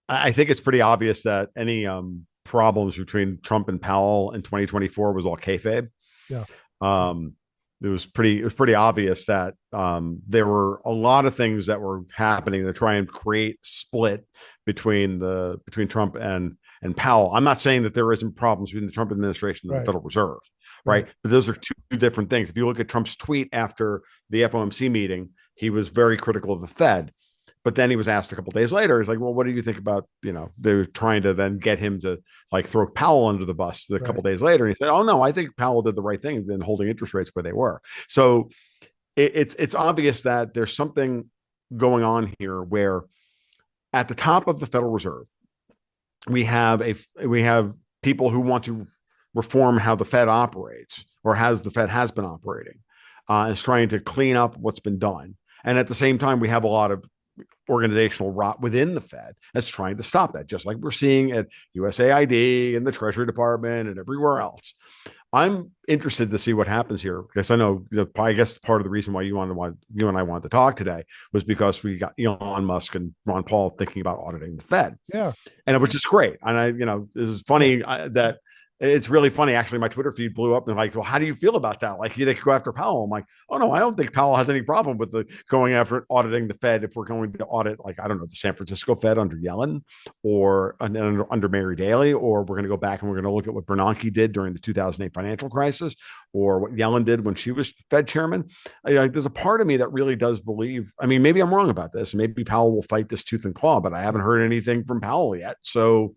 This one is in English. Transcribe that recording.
I think it's pretty obvious that any problems between Trump and Powell in 2024 was all kayfabe. Yeah. Um, it was pretty obvious that there were a lot of things that were happening to try and create split between Trump and Powell. I'm not saying that there isn't problems between the Trump administration and the Right. Federal Reserve, right? Right. But those are two different things. If you look at Trump's tweet after the FOMC meeting, he was very critical of the Fed. But then he was asked a couple of days later, he's like, well, what do you think about, they were trying to then get him to like throw Powell under the bus a couple Right. of days later. And he said, oh, no, I think Powell did the right thing in holding interest rates where they were. So it's obvious that there's something going on here where at the top of the Federal Reserve, we have people who want to reform how the Fed operates or has the Fed has been operating, is trying to clean up what's been done. And at the same time, we have a lot of organizational rot within the Fed that's trying to stop that, just like we're seeing at USAID and the Treasury Department and everywhere else. I'm interested to see what happens here because I know, I guess part of the reason why you and I wanted to talk today was because we got Elon Musk and Ron Paul thinking about auditing the Fed, Yeah. and it was just great. And this is Yeah. funny that it's really funny. Actually, my Twitter feed blew up and like, well, how do you feel about that? Like, they could go after Powell. I'm like, oh no, I don't think Powell has any problem with the going after auditing the Fed if we're going to audit, like, I don't know, the San Francisco Fed under Yellen or under Mary Daly, or we're going to go back and we're going to look at what Bernanke did during the 2008 financial crisis, or what Yellen did when she was Fed chairman. There's a part of me that really does believe. I mean, maybe I'm wrong about this. Maybe Powell will fight this tooth and claw, but I haven't heard anything from Powell yet. So